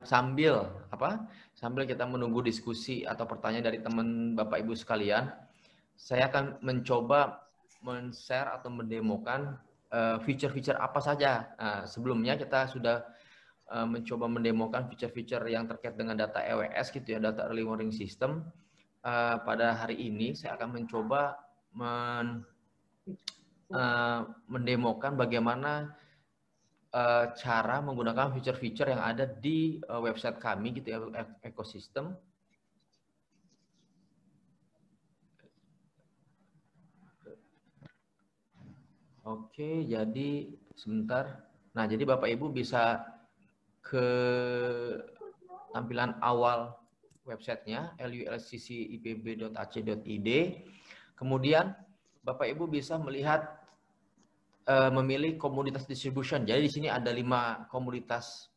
sambil kita menunggu diskusi atau pertanyaan dari teman Bapak Ibu sekalian, saya akan mencoba men-share atau mendemokan feature-feature apa saja. Nah, sebelumnya kita sudah mencoba mendemokan feature-feature yang terkait dengan data EWS gitu ya, data early warning system. Pada hari ini saya akan mencoba mendemokan bagaimana cara menggunakan feature-feature yang ada di website kami gitu ya, ekosistem. Oke, jadi sebentar. Nah, jadi Bapak Ibu bisa ke tampilan awal websitenya lulccipb.ac.id. Kemudian Bapak Ibu bisa melihat memilih komoditas distribution. Jadi di sini ada 5 komoditas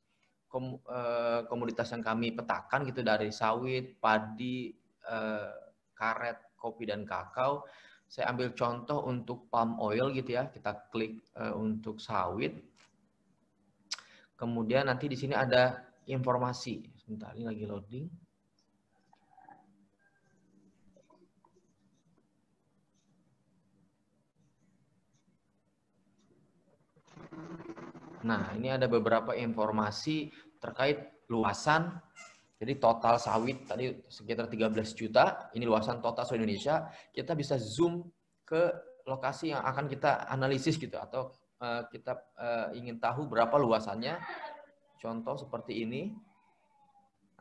yang kami petakan gitu, dari sawit, padi, karet, kopi dan kakao. Saya ambil contoh untuk palm oil gitu ya. Kita klik untuk sawit. Kemudian nanti di sini ada informasi. Sebentar, ini lagi loading. Nah, ini ada beberapa informasi terkait luasan. Jadi total sawit tadi sekitar 13 juta. Ini luasan total seluruh Indonesia. Kita bisa zoom ke lokasi yang akan kita analisis gitu, atau kita ingin tahu berapa luasannya. Contoh seperti ini.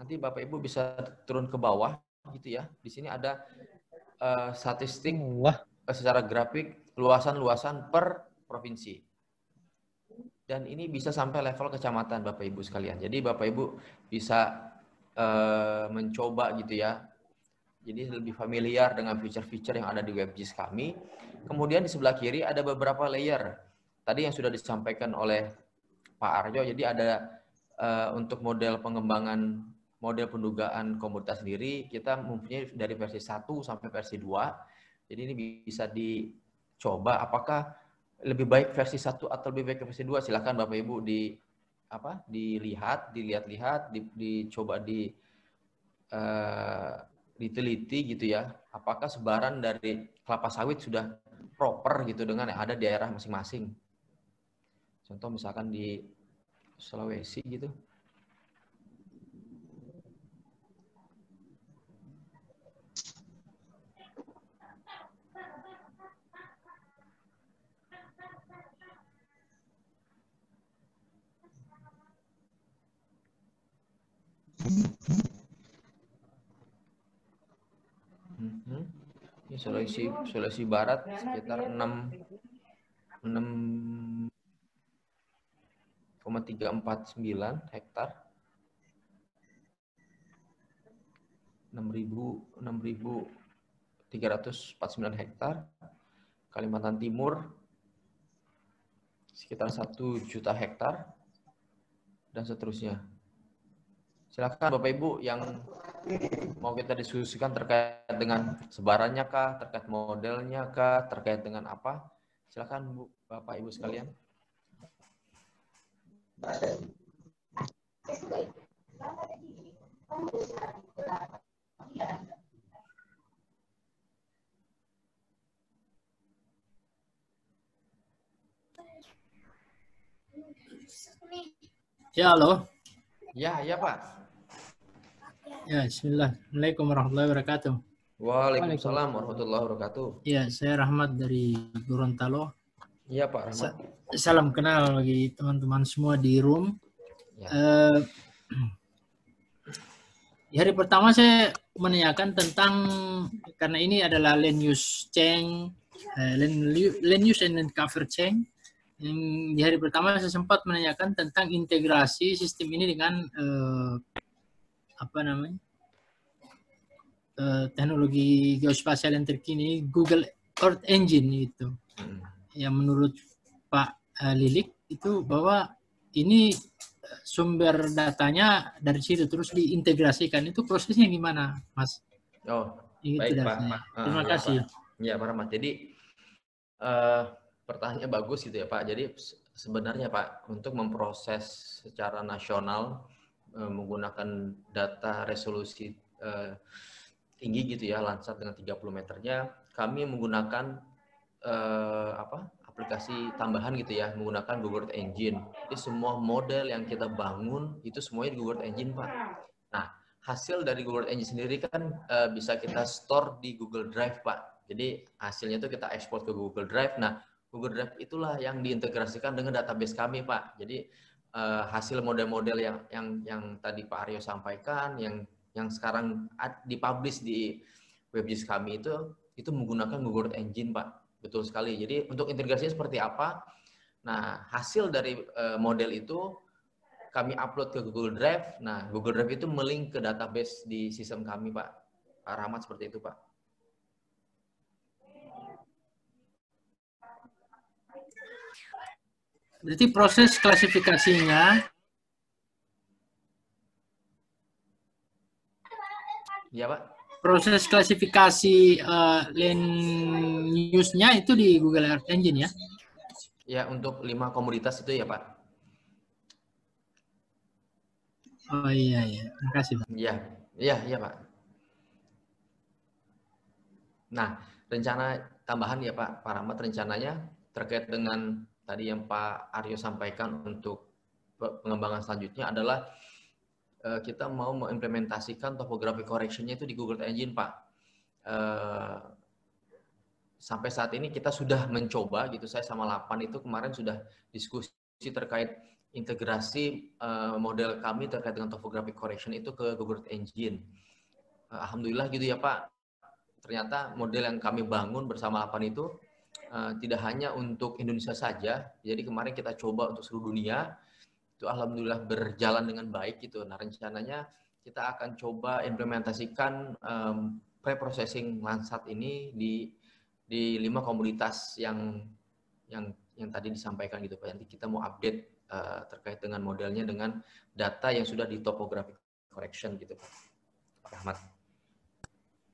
Nanti Bapak Ibu bisa turun ke bawah gitu ya. Di sini ada statistik secara grafik luasan-luasan per provinsi. Dan ini bisa sampai level kecamatan Bapak Ibu sekalian. Jadi Bapak Ibu bisa mencoba gitu ya. Jadi lebih familiar dengan feature-feature yang ada di WebGIS kami. Kemudian di sebelah kiri ada beberapa layer. Tadi yang sudah disampaikan oleh Pak Arjo, jadi ada untuk model pengembangan, model pendugaan komoditas sendiri, kita mempunyai dari versi 1 sampai versi 2. Jadi ini bisa dicoba apakah lebih baik versi 1 atau lebih baik versi 2. Silakan Bapak Ibu dilihat-lihat, dicoba diteliti gitu ya. Apakah sebaran dari kelapa sawit sudah proper gitu dengan yang ada di daerah masing-masing. Contoh misalkan di Sulawesi gitu. Ini Sulawesi Barat sekitar 6,349 hektar. 6.349 hektar. Kalimantan Timur sekitar 1 juta hektar dan seterusnya. Silakan Bapak Ibu yang mau kita diskusikan terkait dengan sebarannya kah, terkait modelnya kah, terkait dengan apa? Silakan Bu, Bapak Ibu sekalian. Ya, halo. Ya Pak. Ya, bismillah. Assalamualaikum warahmatullahi wabarakatuh. Waalaikumsalam warahmatullahi wabarakatuh. Ya, saya Rahmat dari Gorontalo. Iya Pak Rahmat. Salam kenal bagi teman-teman semua di room. Ya. Di hari pertama saya menanyakan tentang, karena ini adalah land use change, land use and land cover change. Di hari pertama saya sempat menanyakan tentang integrasi sistem ini dengan teknologi geospasial yang terkini, Google Earth Engine itu. Yang menurut Pak Lilik itu bahwa ini sumber datanya dari situ terus diintegrasikan. Itu prosesnya gimana, Mas? Oh, itu baik Pak. Terima kasih. Ya Pak Rahmat. Jadi pertanyaannya bagus gitu ya Pak. Jadi sebenarnya Pak, untuk memproses secara nasional menggunakan data resolusi tinggi gitu ya, Landsat dengan 30 meternya, kami menggunakan aplikasi tambahan gitu ya, menggunakan Google Earth Engine. Jadi semua model yang kita bangun itu semuanya di Google Earth Engine, Pak. Nah, hasil dari Google Earth Engine sendiri kan bisa kita store di Google Drive, Pak. Jadi hasilnya itu kita ekspor ke Google Drive. Nah, Google Drive itulah yang diintegrasikan dengan database kami, Pak. Jadi hasil model-model yang tadi Pak Aryo sampaikan, yang sekarang dipublish di webjis kami itu menggunakan Google Earth Engine, Pak. Betul sekali. Jadi untuk integrasinya seperti apa? Nah, hasil dari model itu kami upload ke Google Drive. Nah, Google Drive itu melink ke database di sistem kami, Pak. Pak Rahmat, seperti itu, Pak. Berarti proses klasifikasinya, ya Pak. Proses klasifikasi land use-nya itu di Google Earth Engine ya? Ya, untuk 5 komoditas itu ya Pak. Oh iya, terima kasih Pak. Iya Pak. Nah, rencana tambahan ya Pak Rahmat, rencananya terkait dengan tadi yang Pak Aryo sampaikan untuk pengembangan selanjutnya adalah kita mau mengimplementasikan topographic correction-nya itu di Google Engine, Pak. Sampai saat ini kita sudah mencoba gitu, saya sama Lapan itu kemarin sudah diskusi terkait integrasi model kami terkait dengan topographic correction itu ke Google Engine. Alhamdulillah gitu ya Pak. Ternyata model yang kami bangun bersama Lapan itu tidak hanya untuk Indonesia saja. Jadi kemarin kita coba untuk seluruh dunia. Itu alhamdulillah berjalan dengan baik gitu. Nah, rencananya kita akan coba implementasikan pre-processing Landsat ini di 5 komoditas yang tadi disampaikan gitu Pak. Nanti kita mau update terkait dengan modelnya dengan data yang sudah di topographic correction gitu Pak Rahmat.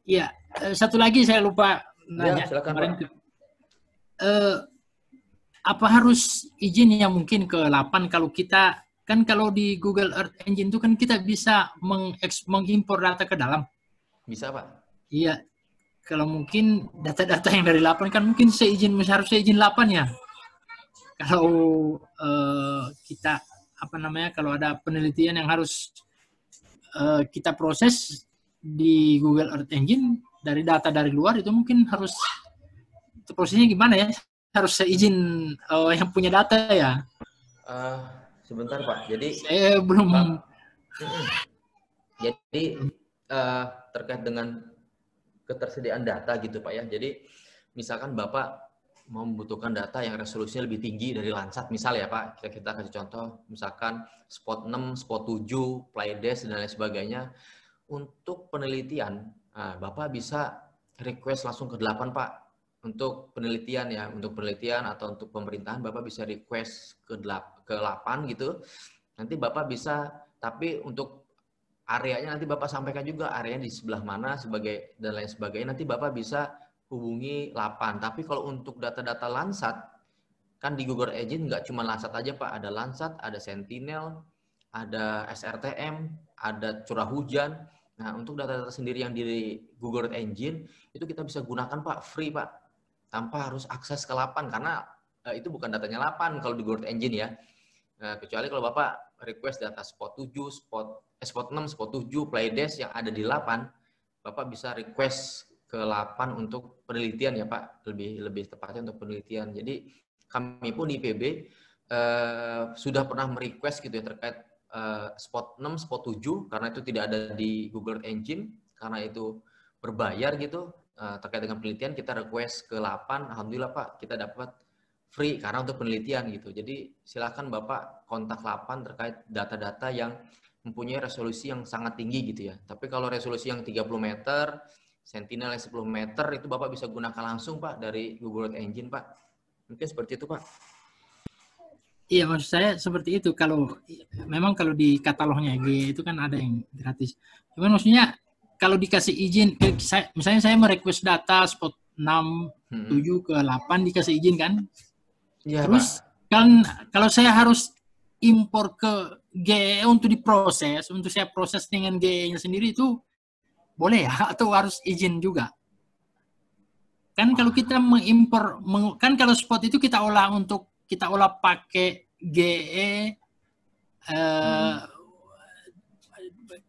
Iya, satu lagi saya lupa nanya. Ya, silakan Pak. Apa harus izin yang mungkin ke 8 kalau kita, kan kalau di Google Earth Engine itu kan kita bisa mengimpor data ke dalam. Bisa Pak? Iya, kalau mungkin data-data yang dari 8 kan mungkin harus seizin 8 ya. Kalau kita, kalau ada penelitian yang harus kita proses di Google Earth Engine dari data dari luar itu mungkin harus prosesnya gimana ya? Harus seizin yang punya data ya. Sebentar Pak. Jadi saya belum. Jadi terkait dengan ketersediaan data gitu Pak ya. Jadi misalkan Bapak membutuhkan data yang resolusinya lebih tinggi dari Landsat misal ya Pak. Kita kasih contoh misalkan spot 6, spot 7, Pleiades dan lain sebagainya. Untuk penelitian, Bapak bisa request langsung ke 8 Pak. Untuk penelitian ya, untuk penelitian atau untuk pemerintahan Bapak bisa request ke 8 gitu. Nanti Bapak bisa, tapi untuk areanya nanti Bapak sampaikan juga areanya di sebelah mana dan lain sebagainya. Nanti Bapak bisa hubungi 8. Tapi kalau untuk data-data Landsat, kan di Google Engine nggak cuma Landsat aja Pak. Ada Landsat, ada Sentinel, ada SRTM, ada curah hujan. Nah, untuk data-data sendiri yang di Google Engine, itu kita bisa gunakan Pak, free Pak. Tanpa harus akses ke 8, karena itu bukan datanya 8 kalau di Google Engine ya. Kecuali kalau Bapak request data spot 7, spot 6, spot 7, Pleiades yang ada di 8, Bapak bisa request ke 8 untuk penelitian ya Pak, lebih tepatnya untuk penelitian. Jadi kami pun di IPB sudah pernah merequest gitu ya terkait spot 6, spot 7 karena itu tidak ada di Google Engine, karena itu berbayar gitu. Terkait dengan penelitian kita request ke 8, alhamdulillah Pak kita dapat free karena untuk penelitian gitu. Jadi silakan Bapak kontak 8 terkait data-data yang mempunyai resolusi yang sangat tinggi gitu ya. Tapi kalau resolusi yang 30 meter, Sentinel yang 10 meter itu Bapak bisa gunakan langsung Pak dari Google Earth Engine Pak. Mungkin seperti itu Pak. Iya, maksud saya seperti itu. Memang kalau di katalognya G itu kan ada yang gratis. Cuman maksudnya kalau dikasih izin, misalnya saya merequest data spot 6, 7 ke 8 dikasih izin kan? Ya, terus Pak. Kan kalau saya harus impor ke GE untuk diproses, untuk saya proses dengan GE-nya sendiri itu boleh ya? Atau harus izin juga? Kan kalau kita mengimpor, kan kalau spot itu kita olah pakai GE,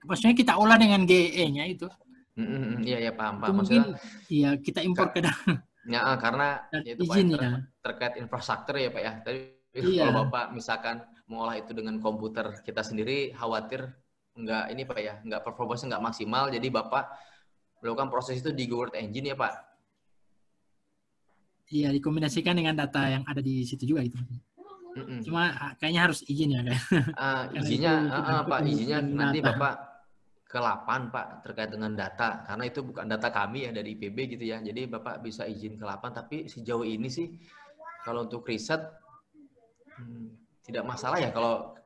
maksudnya kita olah dengan GE-nya itu. Iya, paham. Itu mungkin ya kita impor ke dalam. Ya, karena itu izinnya terkait infrastruktur ya Pak ya. Tapi iya. kalau Bapak misalkan mengolah itu dengan komputer kita sendiri, khawatir nggak Pak ya, nggak performance nggak maksimal. Jadi Bapak melakukan proses itu di Google Earth Engine ya Pak? Iya, dikombinasikan dengan data yang ada di situ juga itu. Cuma kayaknya harus izin ya kayak. Izinnya Pak, izinnya nanti data. Bapak ke LAPAN Pak terkait dengan data, karena itu bukan data kami ya dari IPB gitu ya. Jadi Bapak bisa izin ke LAPAN, tapi sejauh ini sih kalau untuk riset tidak masalah ya. Kalau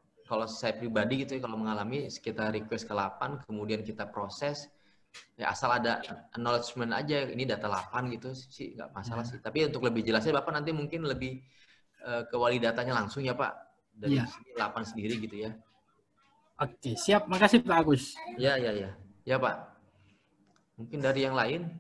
saya pribadi gitu ya, kalau mengalami kita request ke LAPAN, kemudian kita proses, ya asal ada acknowledgement aja ini data LAPAN gitu sih nggak masalah sih. Tapi untuk lebih jelasnya Bapak nanti mungkin lebih ke wali datanya langsung ya Pak dari LAPAN sendiri gitu ya. Oke, siap. Makasih Pak Agus. Ya Pak. Mungkin dari yang lain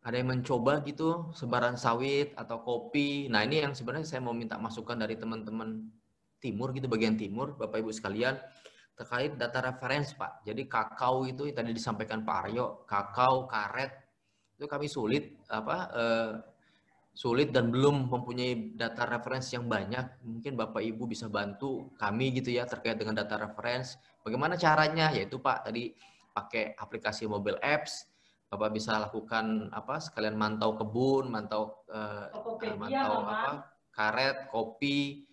ada yang mencoba gitu sebaran sawit atau kopi. Nah ini yang sebenarnya saya mau minta masukan dari teman-teman timur gitu, bagian timur, Bapak Ibu sekalian, terkait data reference Pak. Jadi kakao itu tadi disampaikan Pak Aryo, kakao, karet itu kami sulit dan belum mempunyai data reference yang banyak. Mungkin Bapak Ibu bisa bantu kami gitu ya terkait dengan data reference. Bagaimana caranya? Yaitu Pak tadi pakai aplikasi mobile apps. Bapak bisa lakukan sekalian mantau kebun, mantau karet, kopi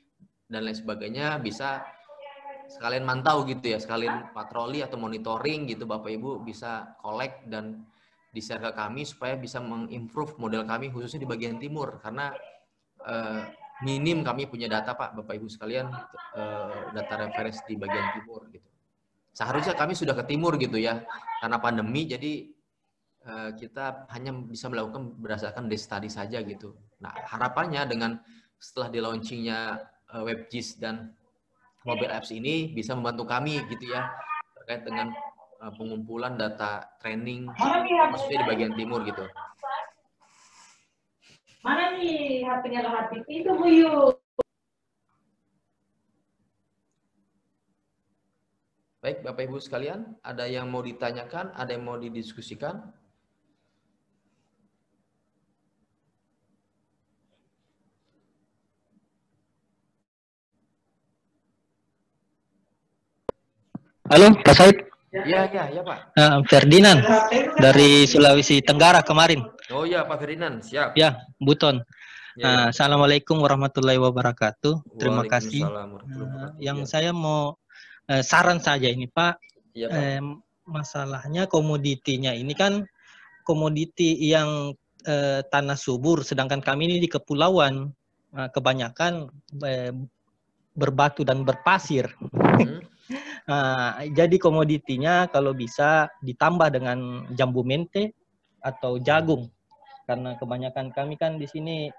dan lain sebagainya, bisa sekalian mantau gitu ya, sekalian patroli atau monitoring gitu. Bapak Ibu bisa collect dan di-share ke kami supaya bisa mengimprove model kami khususnya di bagian timur, karena minim kami punya data Pak, Bapak Ibu sekalian, data reference di bagian timur gitu. Seharusnya kami sudah ke timur gitu ya, karena pandemi jadi kita hanya bisa melakukan berdasarkan case study saja gitu. Nah harapannya dengan setelah di launchingnya WebGIS dan mobile apps ini bisa membantu kami gitu ya terkait dengan pengumpulan data training maksudnya di bagian timur gitu. Mana nih HP-nya HP itu Buyu? Baik Bapak Ibu sekalian, ada yang mau ditanyakan, ada yang mau didiskusikan? Halo Pak Said. Ya Pak. Ferdinand dari Sulawesi Tenggara kemarin. Oh ya Pak Ferdinand, siap. Ya, Buton. Assalamualaikum warahmatullahi wabarakatuh. Terima kasih. Yang saya mau saran saja ini Pak. Ya, Pak. Masalahnya komoditinya ini kan komoditi yang tanah subur, sedangkan kami ini di kepulauan kebanyakan berbatu dan berpasir. Jadi komoditinya kalau bisa ditambah dengan jambu mente atau jagung, karena kebanyakan kami kan di sini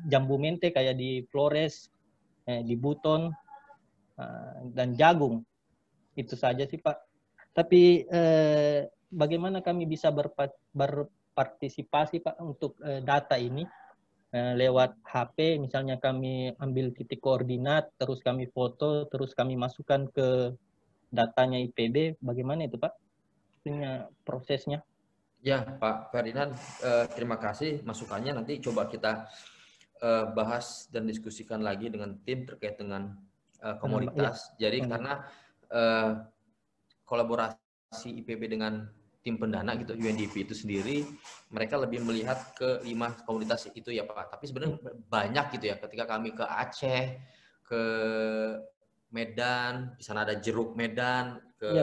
jambu mente kayak di Flores, di Buton, dan jagung. Itu saja sih Pak. Tapi bagaimana kami bisa berpartisipasi Pak untuk data ini lewat HP, misalnya kami ambil titik koordinat, terus kami foto, terus kami masukkan ke datanya IPB, bagaimana itu Pak? Punya prosesnya. Ya Pak Ferdinand, terima kasih masukannya. Nanti coba kita bahas dan diskusikan lagi dengan tim terkait dengan komoditas. Jadi karena kolaborasi IPB dengan tim pendana gitu, UNDP itu sendiri, mereka lebih melihat ke 5 komunitas itu ya Pak. Tapi sebenarnya banyak gitu ya, ketika kami ke Aceh, ke Medan, di sana ada jeruk Medan, ke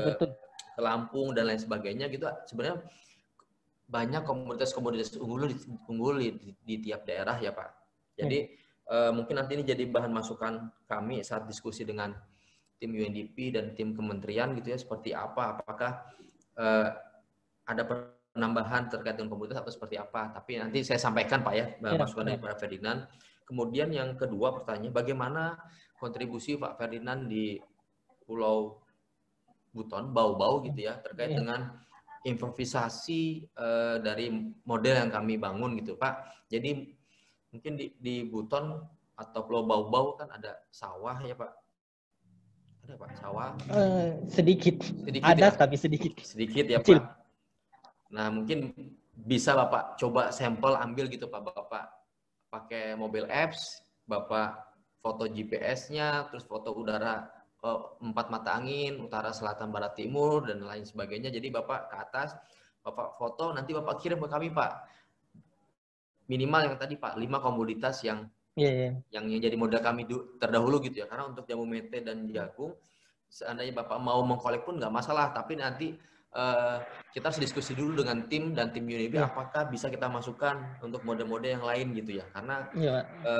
Lampung dan lain sebagainya gitu. Sebenarnya banyak komunitas-komunitas unggul di tiap daerah ya Pak. Jadi mungkin nanti ini jadi bahan masukan kami saat diskusi dengan tim UNDP dan tim kementerian gitu ya, seperti apa, apakah ada penambahan terkait dengan komunitas atau seperti apa. Tapi nanti saya sampaikan Pak ya, masukan dari Pak Ferdinand. Kemudian yang kedua pertanyaan, bagaimana kontribusi Pak Ferdinand di Pulau Buton, Bau-Bau gitu ya, terkait dengan improvisasi dari model yang kami bangun gitu Pak. Jadi mungkin di Buton atau Pulau Bau-Bau kan ada sawah ya Pak. Ada Pak sawah? Sedikit ada ya? Tapi sedikit. Sedikit ya Kecil. Pak. Nah mungkin bisa Bapak coba sampel ambil gitu Pak. Bapak pakai mobil apps, Bapak foto GPS-nya, terus foto udara 4 mata angin, utara, selatan, barat, timur, dan lain sebagainya. Jadi Bapak ke atas, Bapak foto, nanti Bapak kirim ke kami Pak. Minimal yang tadi Pak, 5 komoditas yang yang jadi modal kami terdahulu gitu ya. Karena untuk jamu mete dan jagung, seandainya Bapak mau mengkolek pun nggak masalah. Tapi nanti kita harus diskusi dulu dengan tim dan tim Unibi apakah bisa kita masukkan untuk mode-mode yang lain gitu ya. Karena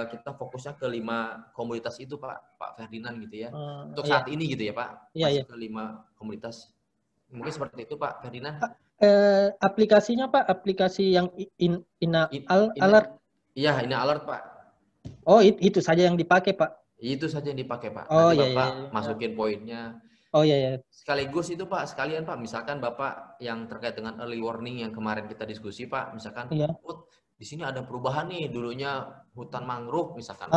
kita fokusnya ke 5 komoditas itu Pak Ferdinand gitu ya. Untuk saat ini gitu ya Pak. Masih ke 5 komoditas. Mungkin seperti itu Pak Ferdinand. Aplikasinya Pak, aplikasi yang Alert. Iya, Ina Alert Pak. Oh, itu saja yang dipakai Pak. Itu saja yang dipakai Pak. Oh, nanti Bapak masukin poinnya. Oh iya. Sekaligus itu Pak, sekalian Pak, misalkan Bapak yang terkait dengan early warning yang kemarin kita diskusi Pak, misalkan di sini ada perubahan nih, dulunya hutan mangrove misalkan.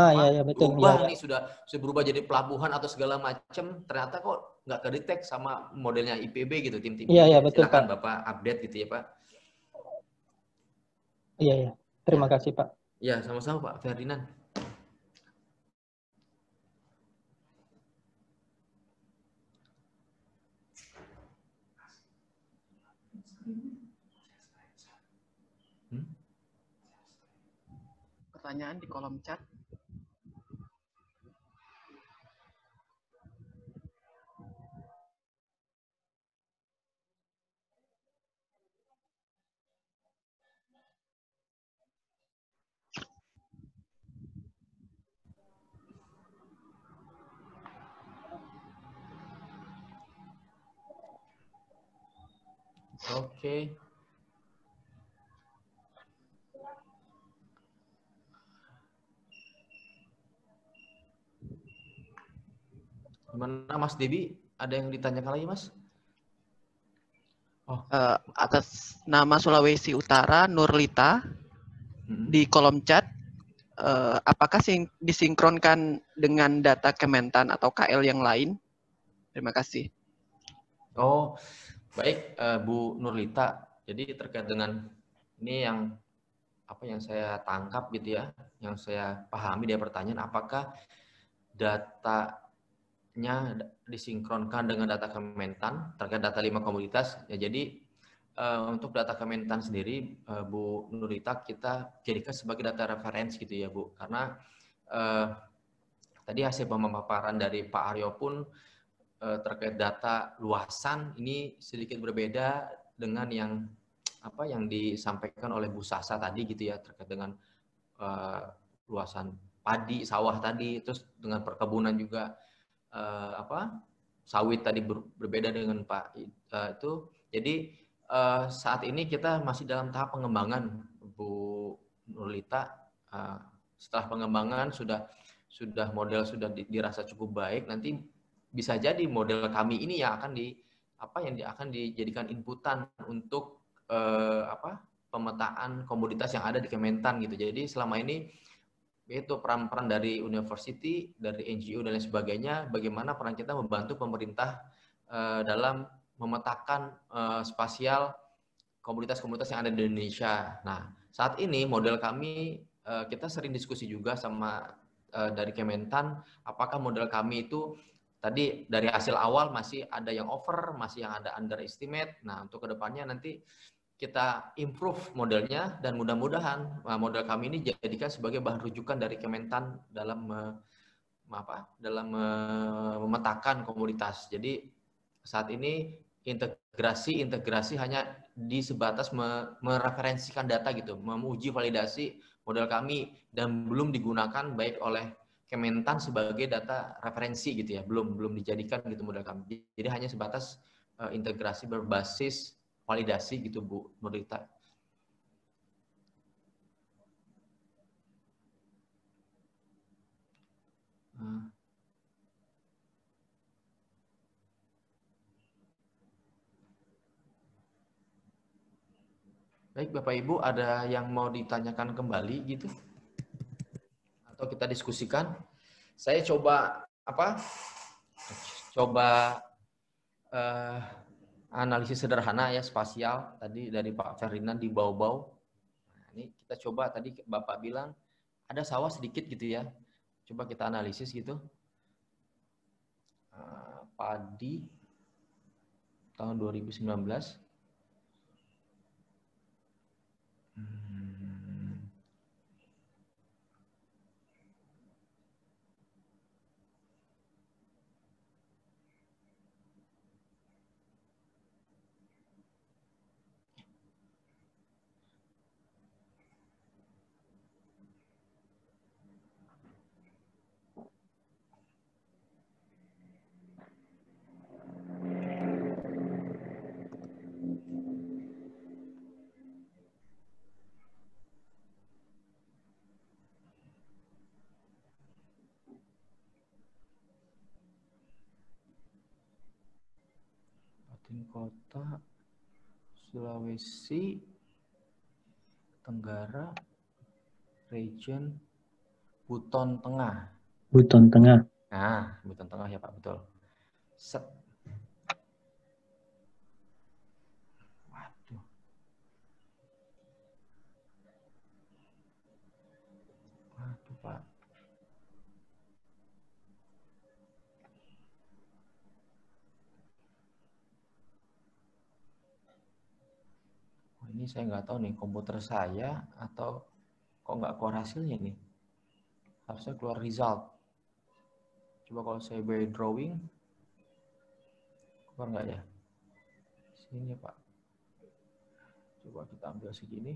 Betul. Berubah nih, sudah berubah jadi pelabuhan atau segala macam, ternyata kok nggak kedetek sama modelnya IPB gitu, tim-tim. Iya, betul silakan Pak. Bapak update gitu ya Pak. Iya. Terima kasih Pak. Iya, sama-sama Pak Ferdinand. Pertanyaan di kolom chat. Oke. Gimana Mas Debi? Ada yang ditanyakan lagi Mas? Atas nama Sulawesi Utara, Nurlita, di kolom chat, apakah disinkronkan dengan data Kementan atau KL yang lain? Terima kasih. Oh, baik Bu Nurlita. Jadi terkait dengan ini yang saya tangkap gitu ya, yang saya pahami dari pertanyaan, apakah datanya disinkronkan dengan data Kementan terkait data 5 komoditas? Ya, jadi untuk data Kementan sendiri, Bu Nurlita, kita jadikan sebagai data referensi gitu ya Bu, karena tadi hasil pemaparan dari Pak Aryo pun terkait data luasan ini sedikit berbeda dengan yang disampaikan oleh Bu Sasa tadi gitu ya, terkait dengan luasan padi, sawah tadi, terus dengan perkebunan juga sawit tadi berbeda dengan Pak itu. Jadi saat ini kita masih dalam tahap pengembangan Bu Nurlita. Setelah pengembangan sudah model sudah dirasa cukup baik, nanti bisa jadi model kami ini yang akan akan dijadikan inputan untuk pemetaan komoditas yang ada di Kementan gitu. Jadi selama ini itu peran-peran dari university, dari NGO dan lain sebagainya, bagaimana peran kita membantu pemerintah dalam memetakan spasial komoditas-komoditas yang ada di Indonesia. Nah, saat ini model kami kita sering diskusi juga sama dari Kementan, apakah model kami itu tadi dari hasil awal masih ada yang over, masih yang ada underestimate. Nah, untuk kedepannya nanti kita improve modelnya dan mudah-mudahan model kami ini dijadikan sebagai bahan rujukan dari Kementan dalam memetakan komoditas. Jadi saat ini integrasi hanya di sebatas mereferensikan data gitu, menguji validasi model kami dan belum digunakan baik oleh Kementan sebagai data referensi gitu ya, belum dijadikan gitu model kami. Jadi hanya sebatas integrasi berbasis validasi gitu Bu Nurlita. Baik, Bapak Ibu, ada yang mau ditanyakan kembali gitu? Atau kita diskusikan? Saya coba analisis sederhana ya spasial tadi dari Pak Ferdinand di Bau-Bau. Nah, ini kita coba tadi Bapak bilang ada sawah sedikit gitu ya. Coba kita analisis gitu. Padi tahun 2019. Kota Sulawesi Tenggara region Buton Tengah. Buton Tengah. Nah, Buton Tengah ya Pak, betul. Set. Waduh. Waduh Pak. Ini saya nggak tahu nih komputer saya atau kok nggak keluar hasilnya nih. Harusnya keluar result. Coba kalau saya by drawing, keluar nggak ya? Sini Pak. Coba kita ambil segini.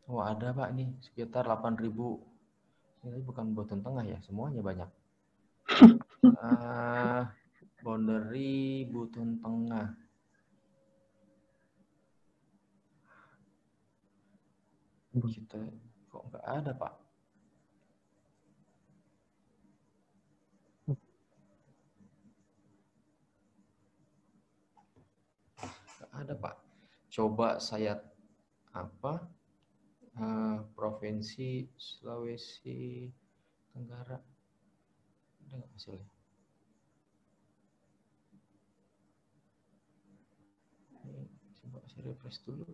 Oh ada Pak nih, sekitar 8.000. Ini bukan Buton Tengah ya, semuanya banyak. Boundary Buton Tengah. Kita kok nggak ada Pak? Nggak ada Pak. Coba saya Provinsi Sulawesi Tenggara. Ada nggak hasilnya? Coba saya refresh dulu.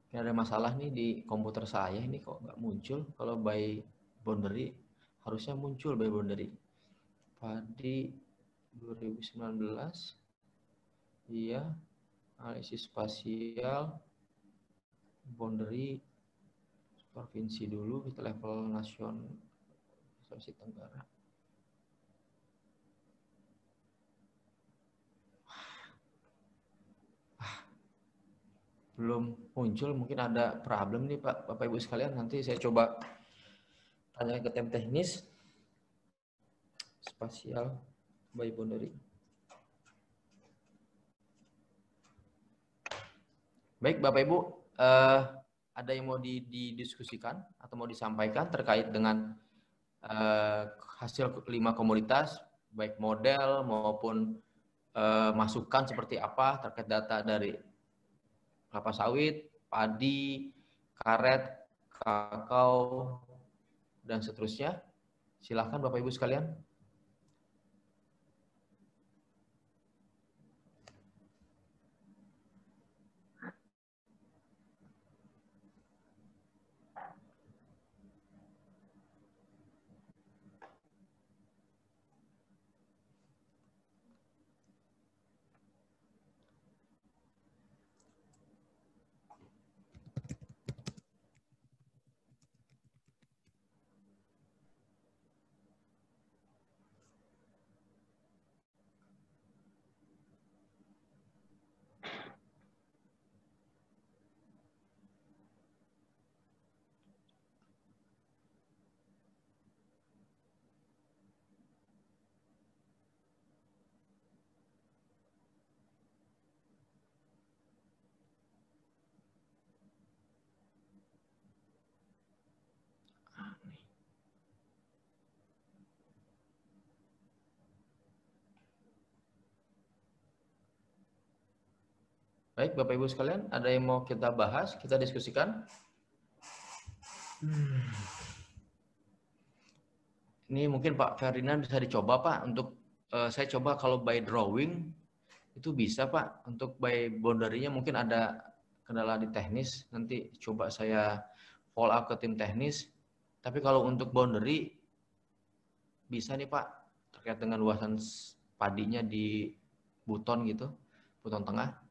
Ini ada masalah nih di komputer saya ini kok nggak muncul. Kalau by boundary harusnya muncul by boundary. Padi 2019. Iya. Analisis spasial. Boundary provinsi dulu kita level nasional Sulawesi Tenggara. Belum muncul, mungkin ada problem nih Pak, Bapak Ibu sekalian. Nanti saya coba tanya ke tim teknis spasial by boundary. Baik Bapak Ibu, ada yang mau didiskusikan atau mau disampaikan terkait dengan hasil 5 komoditas, baik model maupun masukan seperti apa terkait data dari kelapa sawit, padi, karet, kakao, dan seterusnya. Silakan Bapak Ibu sekalian. Baik, Bapak Ibu sekalian, ada yang mau kita bahas, kita diskusikan? Ini mungkin Pak Ferdinand bisa dicoba Pak, untuk saya coba kalau by drawing itu bisa Pak, untuk by boundary-nya mungkin ada kendala di teknis, nanti coba saya follow up ke tim teknis. Tapi kalau untuk boundary bisa nih Pak, terkait dengan luasan padinya di buton gitu, buton tengah.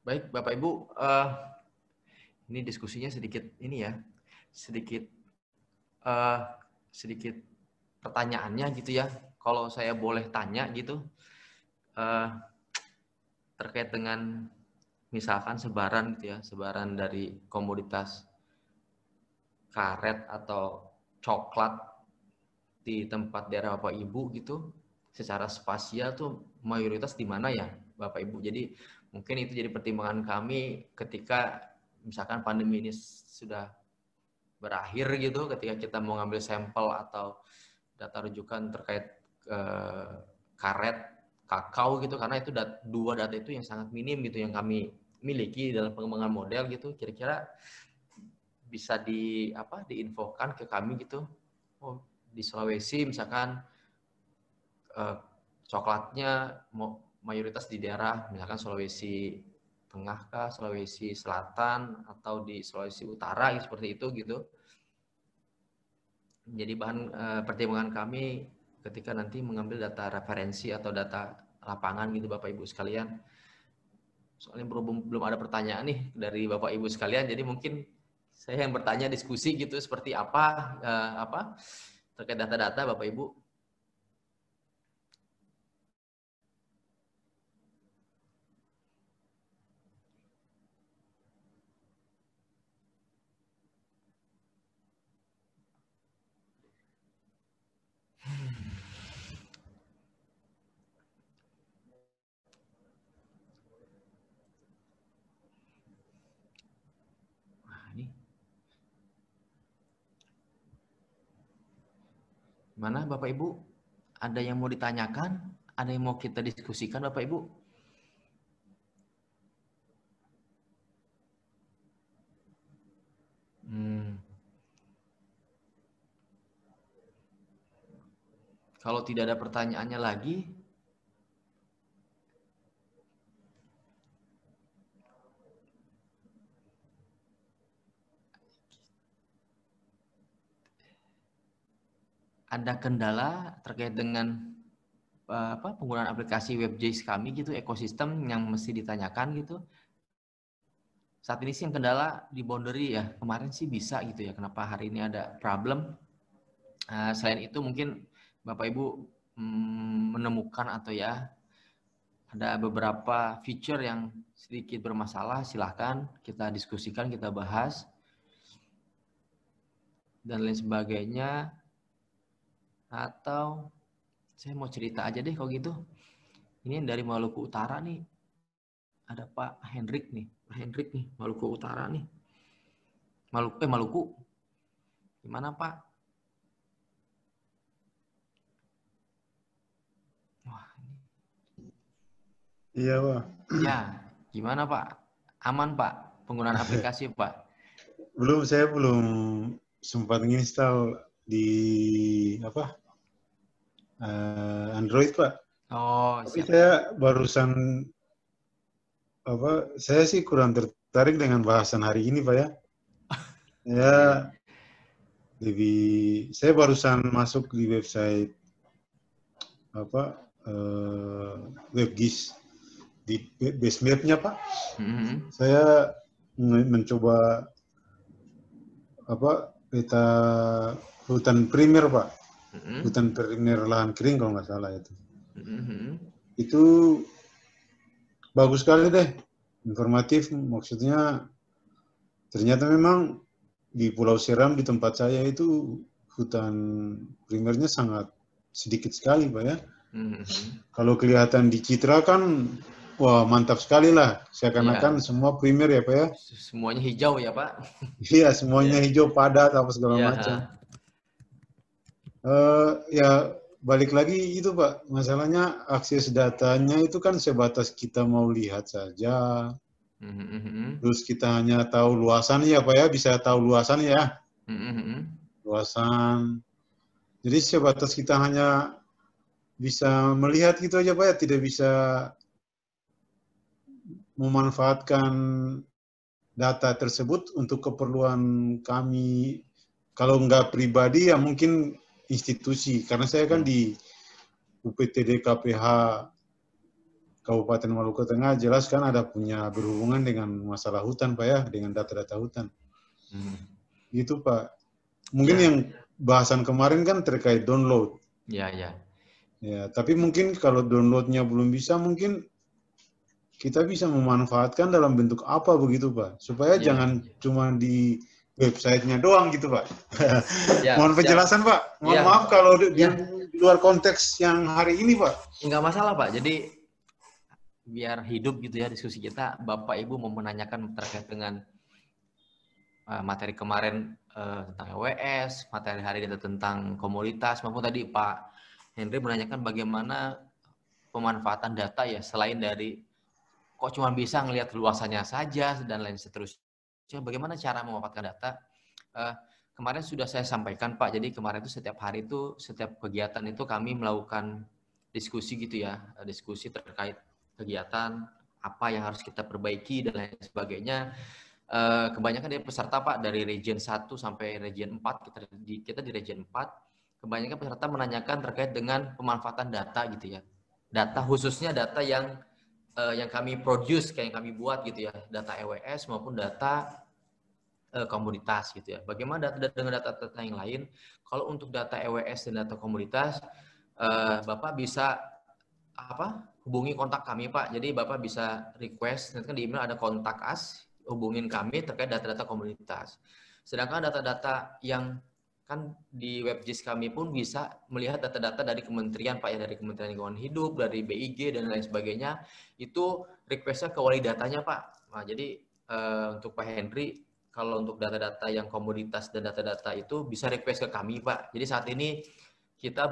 Baik, Bapak Ibu, ini diskusinya sedikit ini ya, sedikit pertanyaannya gitu ya. Kalau saya boleh tanya gitu, terkait dengan misalkan sebaran gitu ya, sebaran dari komoditas karet atau coklat di tempat daerah Bapak Ibu gitu, secara spasial tuh mayoritas di mana ya Bapak Ibu? Jadi mungkin itu jadi pertimbangan kami ketika misalkan pandemi ini sudah berakhir gitu, ketika kita mau ngambil sampel atau data rujukan terkait karet, kakao gitu, karena itu dua data itu yang sangat minim gitu yang kami miliki dalam pengembangan model gitu. Kira-kira bisa diinfokan ke kami gitu. Oh, di Sulawesi misalkan coklatnya mayoritas di daerah misalkan Sulawesi Tengah kah, Sulawesi Selatan, atau di Sulawesi Utara seperti itu gitu. Jadi bahan pertimbangan kami ketika nanti mengambil data referensi atau data lapangan gitu Bapak Ibu sekalian. Soalnya belum ada pertanyaan nih dari Bapak Ibu sekalian, jadi mungkin saya yang bertanya diskusi gitu seperti apa terkait data-data Bapak Ibu. Mana Bapak Ibu? Ada yang mau ditanyakan? Ada yang mau kita diskusikan Bapak Ibu? Kalau tidak ada pertanyaannya lagi, ada kendala terkait dengan penggunaan aplikasi WebJS kami gitu, ekosistem yang mesti ditanyakan gitu. Saat ini sih yang kendala di boundary ya, kemarin sih bisa gitu ya, kenapa hari ini ada problem. Selain itu mungkin Bapak Ibu menemukan atau ya ada beberapa feature yang sedikit bermasalah, silahkan kita diskusikan, kita bahas dan lain sebagainya. Atau saya mau cerita aja deh kalau gitu. Ini dari Maluku Utara nih. Ada Pak Hendrik nih. Pak Hendrik nih, Maluku Utara nih. Maluku. Gimana Pak? Wah. Iya Pak. Ya, gimana Pak? Aman Pak penggunaan aplikasi Pak? Saya belum sempat nginstal di Android Pak. Oh, tapi siap. Saya barusan saya sih kurang tertarik dengan bahasan hari ini Pak ya. Ya saya barusan masuk di website WebGIS di base map-nya Pak. Saya mencoba peta hutan primer Pak. Hutan primer lahan kering kalau nggak salah itu. Itu bagus sekali deh, informatif. Maksudnya ternyata memang di Pulau Seram di tempat saya itu hutan primernya sangat sedikit sekali Pak ya. Kalau kelihatan di Citra kan, wah mantap sekali lah. Seakan-akan semua primer ya Pak ya. Semuanya hijau ya Pak. Iya, semuanya hijau padat apa segala macam. Ya balik lagi itu Pak, masalahnya akses datanya itu kan sebatas kita mau lihat saja. Terus kita hanya tahu luasan ya Pak ya, bisa tahu luasan ya. Luasan. Jadi sebatas kita hanya bisa melihat gitu aja Pak ya, tidak bisa memanfaatkan data tersebut untuk keperluan kami. Kalau nggak pribadi ya mungkin institusi, karena saya kan di UPTD KPH Kabupaten Maluku Tengah jelas kan ada punya berhubungan dengan masalah hutan Pak ya, dengan data-data hutan. Gitu Pak. Mungkin yang bahasan kemarin kan terkait download. Ya, tapi mungkin kalau downloadnya belum bisa, mungkin kita bisa memanfaatkan dalam bentuk apa begitu Pak, supaya jangan cuma di websitenya doang gitu Pak. Mohon penjelasan Pak. Mohon maaf kalau di luar konteks yang hari ini Pak. Enggak masalah Pak. Jadi biar hidup gitu ya diskusi kita. Bapak Ibu mau menanyakan terkait dengan materi kemarin tentang EWS, materi hari ini tentang komoditas, maupun tadi Pak Henry menanyakan bagaimana pemanfaatan data ya, selain dari kok cuma bisa ngelihat luasannya saja dan lain seterusnya. Bagaimana cara memanfaatkan data? Kemarin sudah saya sampaikan Pak, jadi kemarin itu setiap hari itu, setiap kegiatan itu kami melakukan diskusi gitu ya, diskusi terkait kegiatan, apa yang harus kita perbaiki dan lain sebagainya. Kebanyakan dari peserta Pak, dari region 1 sampai region 4, kita di region 4, kebanyakan peserta menanyakan terkait dengan pemanfaatan data gitu ya. Data khususnya data yang kami produce, kayak yang kami buat gitu ya, data EWS maupun data komoditas gitu ya. Bagaimana dengan data-data yang lain? Kalau untuk data EWS dan data komoditas, Bapak bisa hubungi kontak kami Pak. Jadi Bapak bisa request, nanti kan di email ada kontak us, hubungin kami terkait data-data komoditas. Sedangkan data-data yang kan di webjis kami pun bisa melihat data-data dari kementerian Pak ya, dari Kementerian Lingkungan Hidup, dari BIG dan lain sebagainya. Itu requestnya ke wali datanya Pak. Nah, jadi untuk Pak Henry, kalau untuk data-data yang komoditas dan data-data itu bisa request ke kami Pak. Jadi saat ini kita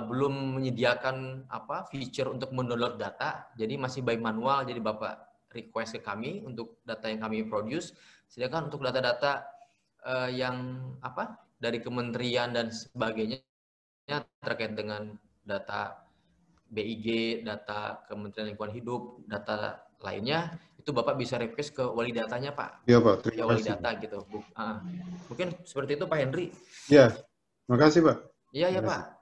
belum menyediakan feature untuk mendownload data, jadi masih by manual. Jadi Bapak request ke kami untuk data yang kami produce. Sedangkan untuk data-data yang dari kementerian dan sebagainya terkait dengan data BIG, data Kementerian Lingkungan Hidup, data lainnya, itu Bapak bisa request ke wali datanya Pak. Iya Pak, terima wali kasih. Data gitu. Mungkin seperti itu Pak Henry. Iya, makasih Pak. Iya Pak.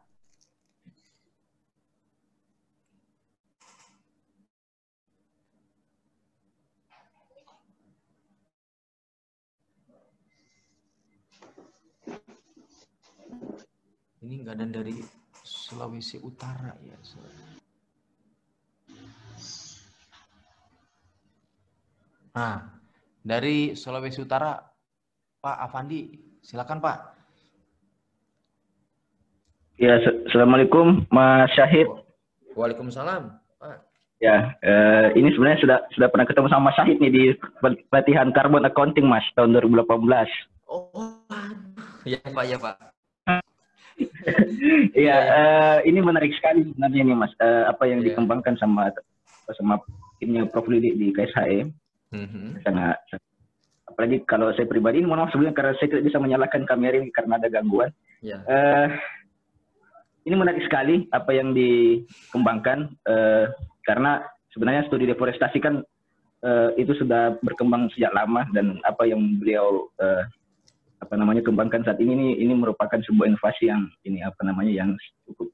Ini nggak ada dari Sulawesi Utara ya. Nah, dari Sulawesi Utara, Pak Afandi, silakan Pak. Ya, assalamualaikum Mas Syahid. Waalaikumsalam Pak. Ya, ini sebenarnya sudah pernah ketemu sama Mas Syahid nih di pelatihan Carbon Accounting Mas tahun 2018. Oh, ya Pak, ya Pak. Iya, ini menarik sekali sebenarnya nih Mas, apa yang dikembangkan sama timnya Prof. Lilik di KSHE. Sangat, apalagi kalau saya pribadi, mohon maaf sebelumnya karena saya tidak bisa menyalakan kamera ini karena ada gangguan. Ini menarik sekali apa yang dikembangkan, karena sebenarnya studi deforestasi kan itu sudah berkembang sejak lama, dan apa yang beliau kembangkan saat ini merupakan sebuah inovasi yang yang cukup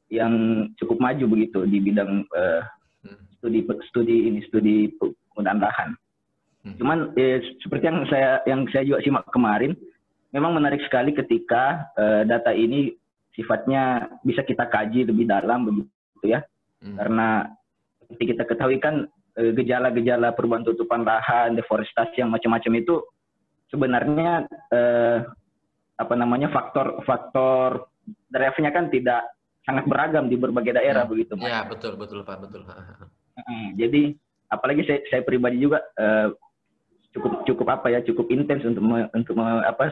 yang cukup maju begitu di bidang studi penggunaan lahan. Cuman seperti yang saya juga simak kemarin, memang menarik sekali ketika data ini sifatnya bisa kita kaji lebih dalam begitu ya. Karena seperti kita ketahui kan gejala-gejala perubahan tutupan lahan, deforestasi yang macam-macam itu sebenarnya apa namanya faktor drive-nya kan tidak sangat beragam di berbagai daerah begitu, Mas. Ya, betul Pak, betul. Jadi apalagi saya pribadi juga cukup intens untuk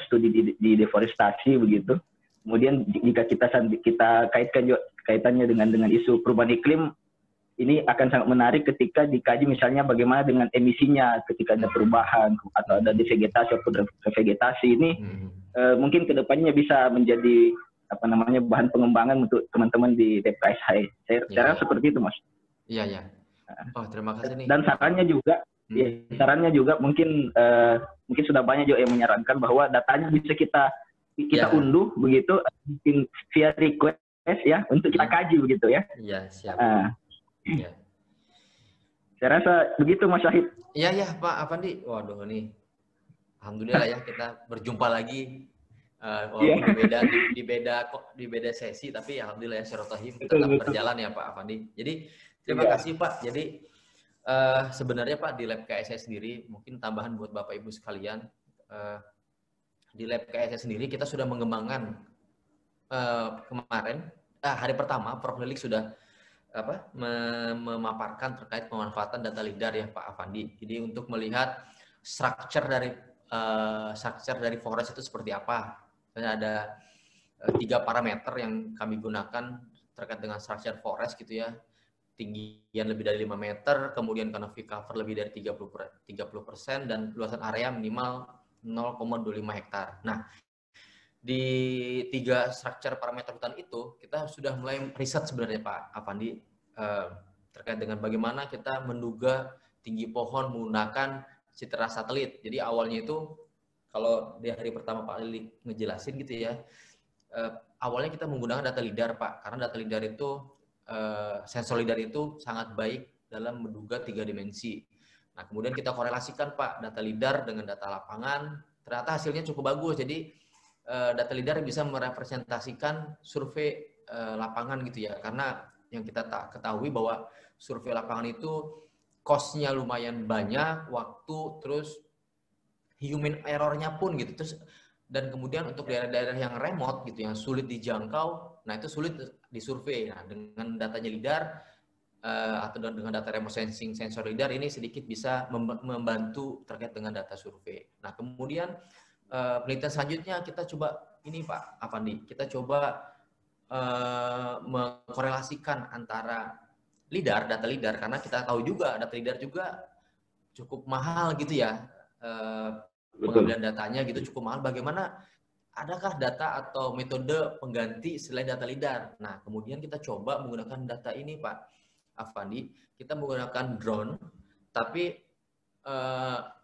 studi di deforestasi begitu. Kemudian jika kita kaitannya dengan isu perubahan iklim, ini akan sangat menarik ketika dikaji misalnya bagaimana dengan emisinya ketika ada perubahan atau ada devegetasi ataupun revegetasi ini mungkin kedepannya bisa menjadi bahan pengembangan untuk teman-teman di DPSH. Saya rasa seperti itu, Mas. Iya. Oh, terima kasih nih. Dan sarannya juga mungkin sudah banyak juga yang menyarankan bahwa datanya bisa kita unduh begitu via request ya untuk kita kaji begitu ya. Iya, siap. Ya. Saya rasa begitu, Mas Syahid. Iya Pak Afandi. Waduh nih, alhamdulillah ya kita berjumpa lagi. Walaupun di beda sesi, tapi alhamdulillah ya silaturahim tetap berjalan ya Pak Afandi. Jadi terima kasih Pak. Jadi sebenarnya Pak di Lab KSS sendiri, mungkin tambahan buat Bapak Ibu sekalian, di Lab KSS sendiri kita sudah mengembangkan kemarin hari pertama Prof. Lilik sudah memaparkan terkait pemanfaatan data LIDAR ya Pak Afandi. Jadi untuk melihat structure dari forest itu seperti apa. Misalnya ada 3 parameter yang kami gunakan terkait dengan structure forest gitu ya. Tinggian lebih dari 5 meter, kemudian canopy cover lebih dari 30%, dan luasan area minimal 0,25 hektar. Nah, di 3 structure parameter hutan itu, kita sudah mulai riset sebenarnya Pak Afandi, terkait dengan bagaimana kita menduga tinggi pohon menggunakan citra satelit. Jadi awalnya itu, kalau di hari pertama Pak Lili ngejelasin gitu ya, awalnya kita menggunakan data LIDAR Pak, karena data LIDAR itu, sensor LIDAR itu sangat baik dalam menduga 3 dimensi. Nah, kemudian kita korelasikan Pak, data LIDAR dengan data lapangan, ternyata hasilnya cukup bagus. Jadi, data LIDAR bisa merepresentasikan survei lapangan gitu ya, karena yang kita ketahui bahwa survei lapangan itu cost-nya lumayan banyak, waktu, terus human error-nya pun gitu. Terus, dan kemudian untuk daerah-daerah yang remote gitu, yang sulit dijangkau, nah itu sulit disurvei. Nah, dengan datanya LIDAR atau dengan data remote sensing sensor LIDAR ini sedikit bisa membantu terkait dengan data survei. Nah, kemudian penelitian selanjutnya kita coba ini Pak Afandi, kita coba mengkorelasikan antara LIDAR, data LIDAR, karena kita tahu juga data LIDAR juga cukup mahal gitu ya, pengambilan datanya gitu cukup mahal. Bagaimana, adakah data atau metode pengganti selain data LIDAR? Nah, kemudian kita coba menggunakan data ini Pak Afandi, kita menggunakan drone, tapi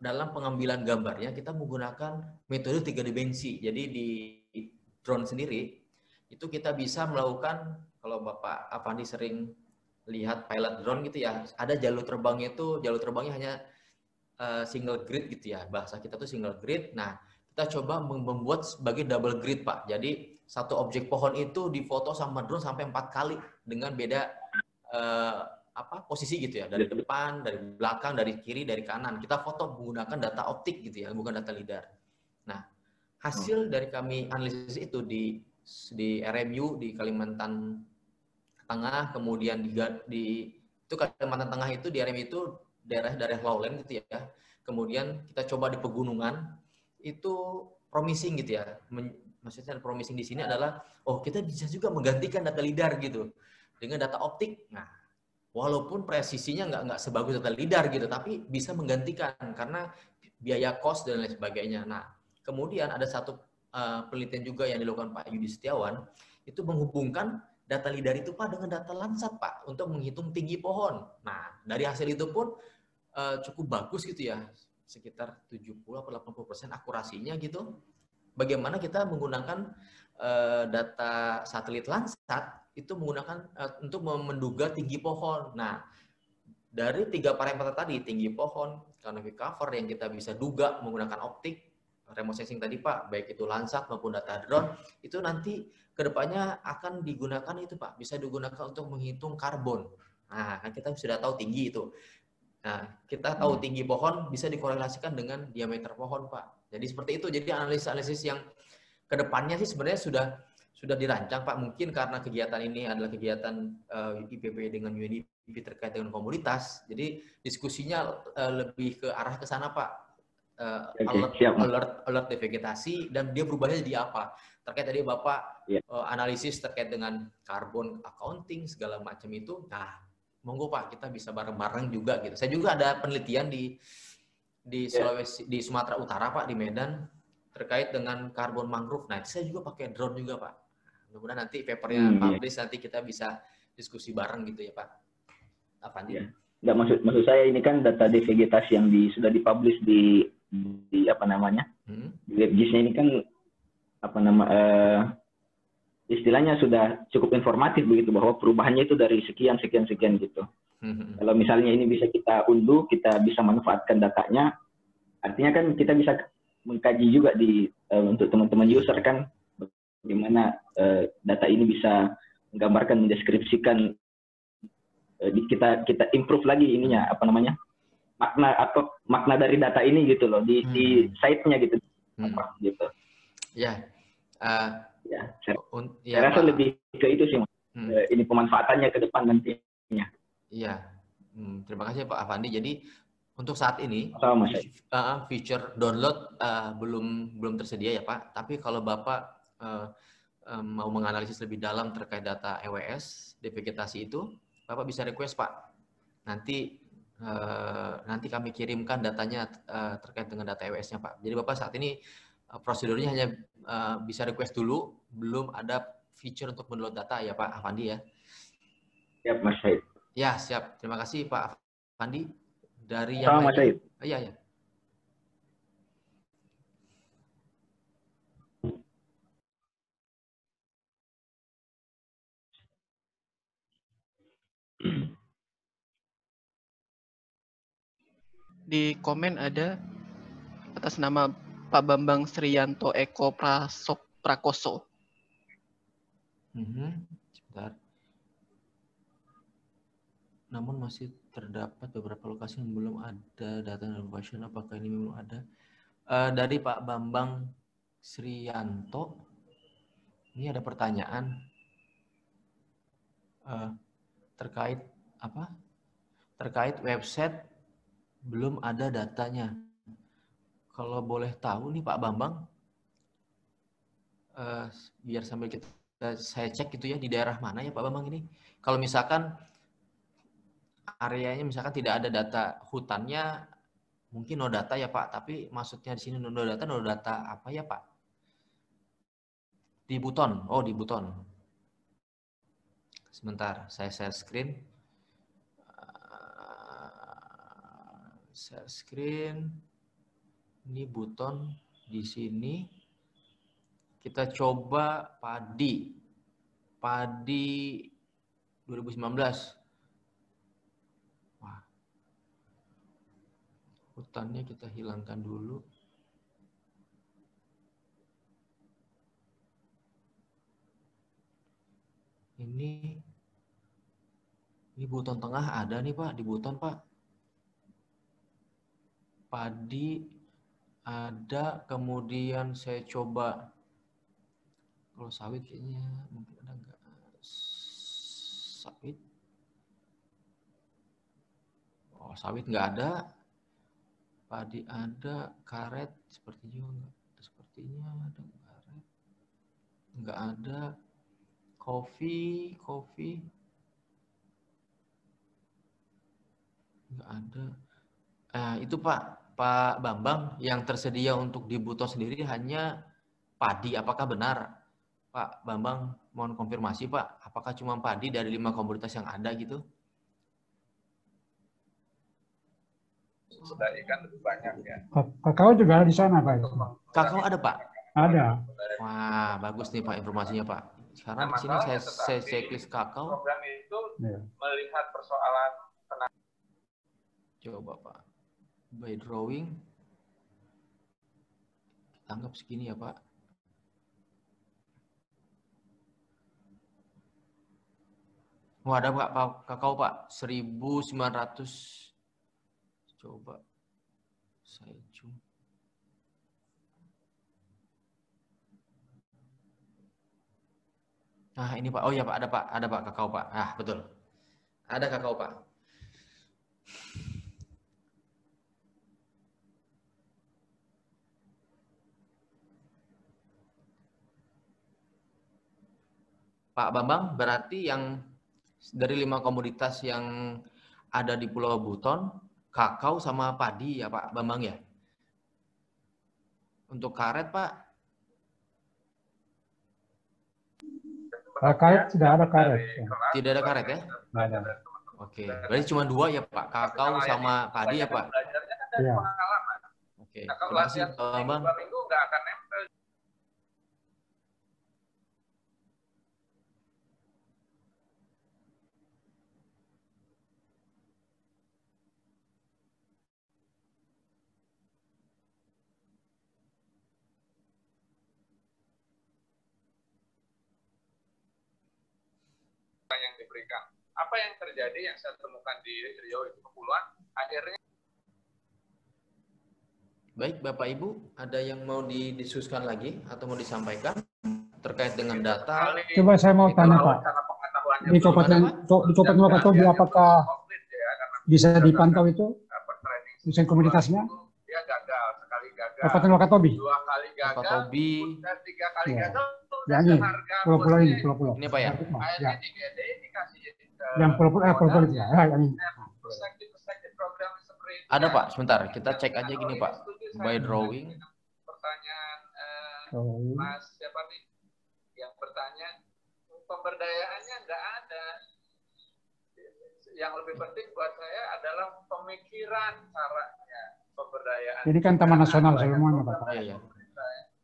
dalam pengambilan gambarnya kita menggunakan metode 3 dimensi. Jadi di drone sendiri itu kita bisa melakukan, kalau Bapak Afandi sering lihat pilot drone gitu ya, ada jalur terbangnya hanya single grid gitu ya, bahasa kita tuh single grid. Nah, kita coba membuat sebagai double grid Pak. Jadi satu objek pohon itu difoto sama drone sampai 4 kali dengan beda posisi gitu ya, dari depan, dari belakang, dari kiri, dari kanan. Kita foto menggunakan data optik gitu ya, bukan data LIDAR. Nah, hasil dari kami analisis itu di RMU di Kalimantan Tengah, kemudian itu Kalimantan Tengah itu di RMU itu daerah lowland gitu ya. Kemudian kita coba di pegunungan itu promising gitu ya. Maksudnya promising di sini adalah kita bisa juga menggantikan data LIDAR gitu dengan data optik. Nah, walaupun presisinya nggak sebagus data LIDAR gitu, tapi bisa menggantikan karena biaya cost dan lain sebagainya. Nah, kemudian ada satu penelitian juga yang dilakukan Pak Yudi Setiawan, itu menghubungkan data LIDAR itu Pak dengan data Landsat Pak untuk menghitung tinggi pohon. Nah, dari hasil itu pun cukup bagus gitu ya, sekitar 70-80% akurasinya gitu. Bagaimana kita menggunakan data satelit Landsat itu menggunakan untuk menduga tinggi pohon. Nah, dari 3 parameter tadi, tinggi pohon, canopy cover yang kita bisa duga menggunakan optik, remote sensing tadi Pak, baik itu Landsat maupun data drone, itu nanti kedepannya akan digunakan itu Pak, bisa digunakan untuk menghitung karbon. Nah, kan kita sudah tahu tinggi itu. Nah, kita tahu tinggi pohon bisa dikorelasikan dengan diameter pohon Pak. Jadi seperti itu. Jadi analisis yang kedepannya sih sebenarnya sudah dirancang Pak. Mungkin karena kegiatan ini adalah kegiatan IPB dengan UNDP terkait dengan komunitas. Jadi diskusinya lebih ke arah ke sana Pak. Alert devegetasi dan dia berubahnya jadi apa? Terkait tadi Bapak analisis terkait dengan carbon accounting segala macam itu. Nah, monggo Pak, kita bisa bareng-bareng juga gitu. Saya juga ada penelitian di Sulawesi, di Sumatera Utara Pak, di Medan terkait dengan karbon mangrove. Nah, saya juga pakai drone juga Pak. Mudah-mudahan nanti papernya publish, nanti kita bisa diskusi bareng gitu ya Pak. Apa nih? Nggak, maksud saya ini kan data devegetasi yang sudah dipublish di apa namanya di WebGIS-nya ini kan istilahnya sudah cukup informatif begitu, bahwa perubahannya itu dari sekian gitu. Kalau misalnya ini bisa kita unduh, kita bisa manfaatkan datanya, artinya kan kita bisa mengkaji juga untuk teman-teman user kan bagaimana data ini bisa menggambarkan, mendeskripsikan, kita improve lagi ininya makna dari data ini gitu loh di site-nya gitu. Gitu. Ya. Saya rasa lebih ke itu sih. Ini pemanfaatannya ke depan nantinya. Iya. Terima kasih Pak Afandi. Jadi untuk saat ini feature download belum tersedia ya Pak. Tapi kalau Bapak mau menganalisis lebih dalam terkait data EWS devegetasi itu, Bapak bisa request Pak. Nanti kami kirimkan datanya terkait dengan data EWS-nya Pak. Jadi Bapak saat ini prosedurnya hanya bisa request dulu, belum ada feature untuk mendownload data ya Pak Afandi ya. Siap Mas Said. Ya siap. Terima kasih Pak Afandi. Dari yang Mas Said. Iya. Di komen ada atas nama Pak Bambang Sriyanto Eko Prakoso. Sebentar. Namun masih terdapat beberapa lokasi yang belum ada data information. Apakah ini belum ada? Dari Pak Bambang Sriyanto, ini ada pertanyaan terkait apa? Terkait website belum ada datanya. Kalau boleh tahu nih Pak Bambang, biar sambil saya cek gitu ya, di daerah mana ya Pak Bambang ini? Kalau misalkan areanya misalkan tidak ada data hutannya, mungkin no data ya Pak. Tapi maksudnya di sini no data apa ya Pak? Di Buton. Oh di Buton. Sebentar, saya share screen. Share screen. Ini Buton di sini. Kita coba padi 2019. Wah. Hutannya kita hilangkan dulu. Ini Buton Tengah ada nih Pak, di Buton Pak. Padi ada, kemudian saya coba kalau sawit kayaknya mungkin ada nggak sawit. Oh sawit nggak ada, padi ada, karet sepertinya ada karet, nggak ada, kopi nggak ada. Itu Pak Bambang, yang tersedia untuk di Buton sendiri hanya padi. Apakah benar Pak Bambang? Mohon konfirmasi Pak, apakah cuma padi dari 5 komoditas yang ada gitu? Sudah ikan lebih banyak ya. Kakao juga ada di sana Pak. Kakao ada Pak? Ada. Wah bagus nih Pak informasinya Pak. Sekarang di sini saya checklist kakao. Program itu melihat persoalan tenaga. Coba Pak, by drawing, kita anggap segini ya Pak. Wah ada Pak kakao Pak, 1.900. Coba saya zoom. Ah, ini Pak. Oh iya Pak, ada Pak kakao Pak. Ah, betul. Ada kakao Pak. Pak Bambang, berarti yang dari 5 komoditas yang ada di Pulau Buton, kakao sama padi ya Pak Bambang ya? Untuk karet Pak? Karet tidak ada karet. Tidak ada karet ya? Tidak ada. Oke, berarti cuma 2 ya Pak, kakao sama padi ya Pak? Iya. Oke, terima kasih Pak Bambang. Yang diberikan. Apa yang terjadi yang saya temukan di Riau itu kepulauan akhirnya. Baik Bapak Ibu, ada yang mau didiskusikan lagi atau mau disampaikan terkait dengan data? Coba saya mau tanya Pak, di Kabupaten Wakatobi apakah bisa dipantau itu desain komunitasnya? Dia gagal, sekali gagal. Kabupaten Wakatobi. 2 kali gagal. Wakatobi. Dan 3 kali Ya. gagal. Ya, ini pulau-pulau ini, pulau-pulau. Ini Pak ya? Ya. Yang pulau-pulau itu ya, yang ini. Ada Pak, sebentar. Kita cek aja gini Pak. By drawing. Pertanyaan Mas siapa nih? Yang bertanya, pemberdayaannya nggak ada. Yang lebih penting buat saya adalah pemikiran caranya pemberdayaan. Ini kan taman nasional semuanya Pak. Iya.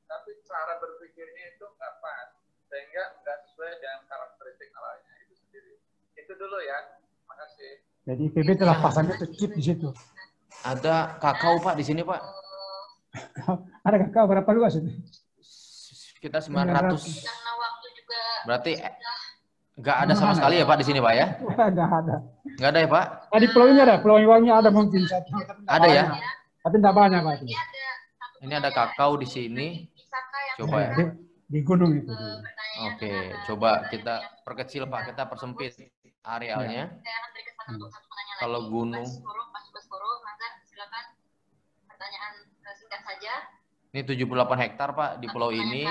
Tapi cara berpikirnya itu nggak pas, sehingga nggak sesuai dengan karakteristik alamnya itu sendiri. Itu dulu ya. Makasih. Jadi IPB telah pasangnya kecil di situ. Ada kakao Pak di sini Pak. Ada kakao berapa luas itu? Kita 900. Berarti nggak ada sama sekali ya Pak di sini Pak ya? Nggak ada. Nggak ada ya Pak? Nah, di pulau ini ada, pulau Iwangnya ada mungkin satu. Ada ya? Tapi tidak banyak Pak. Ini ada kakao di sini. Coba ya. Di gunung itu. Oke, coba kita perkecil Pak, kita persempit arealnya. Kalau gunung. Ini 78 hektar Pak di pulau ini.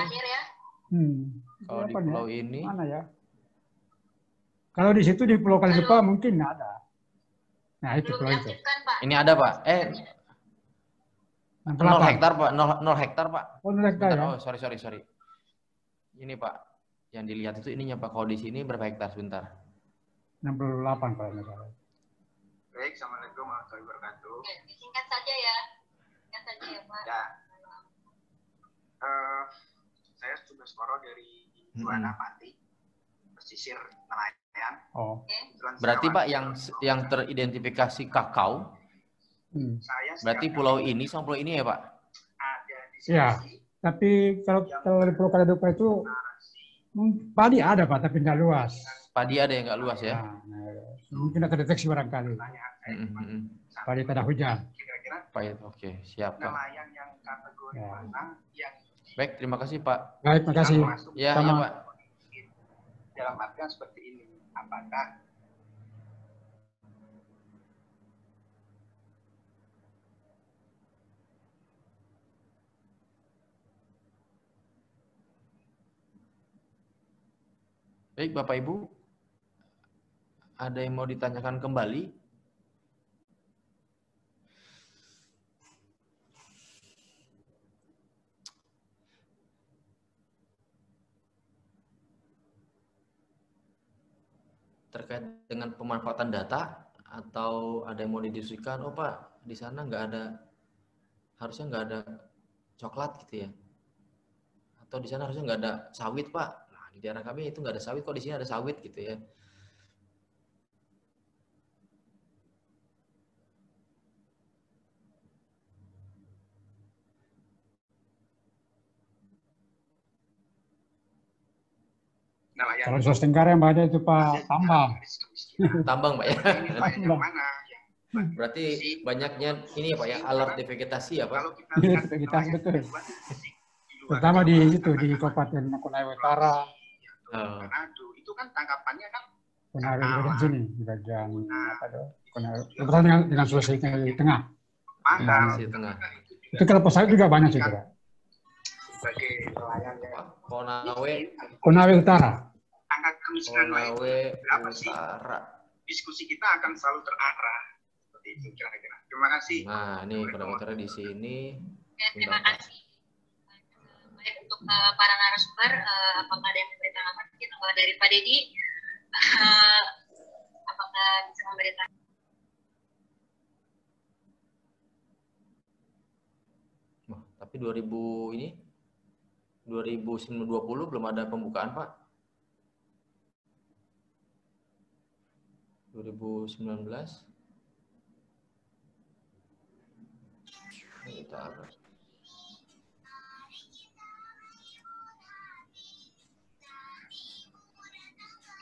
Kalau di pulau ini. Mana ya? Kalau di situ di Pulau Kalilupa mungkin nggak ada. Nah itu pulau itu. Ini ada Pak. 0 hektar Pak. 0 hektar Pak. Oh 0 hektar ya? Oh sorry. Ini Pak. Yang dilihat itu ininya Pak. Kalau di sini berapa hektar sebentar? 68 Pak. Misalnya. Baik, Assalamualaikum warahmatullahi wabarakatuh. Oke, disingkat saja ya. Singkat saja ya Pak. Ya. Saya Subaswaro dari Juana Pati, pesisir nelayan. Oh. Berarti Pak yang teridentifikasi kakao, berarti pulau ini sama pulau ini ya Pak? Ya, tapi kalau di Pulau Kalilupa itu padi ada Pak, tapi nggak luas. Padi ada yang nggak luas ya? Mungkin ada deteksi barangkali. Padi tak ada hujan. Oke, siap Pak. Nelayan yang kategori mana yang baik, terima kasih Pak. Baik, terima kasih. Ya, ya Pak. Dalam artian seperti ini, apakah baik Bapak Ibu, ada yang mau ditanyakan kembali? Terkait dengan pemanfaatan data atau ada yang mau didiskusikan? Oh Pak, di sana nggak ada, harusnya nggak ada coklat gitu ya? Atau di sana harusnya nggak ada sawit Pak? Nah di daerah kami itu nggak ada sawit, kok di sini ada sawit gitu ya? Kalau Sulawesi Tenggara yang banyak itu Pak tambang. Tambang Pak ya. Berarti banyaknya ini ya Pak ya, alat devegetasi ya Pak? Devegetasi betul. Terutama di itu di Kabupaten Makolai Utara, Manado. Itu kan tangkapannya kan Konawe di bagian sini, di bagian apa tuh? Konawe dengan Sulawesi Tengah. mahal. Itu kelapa sawit juga banyak sih, Pak. Sebagai nelayan yang Konawe Utara. angka kemiskinan Konawe berapa sih? Diskusi kita akan selalu terarah seperti itu kira-kira. Terima kasih. Nah, ini Konawe Utara di sini. Ya, terima kasih. Baik, untuk para narasumber, apakah ada yang memberi tanggapan mungkin dari Pak Dedi? Apakah bisa memberi tanggapan? Tapi 2020 belum ada pembukaan, Pak. 2019.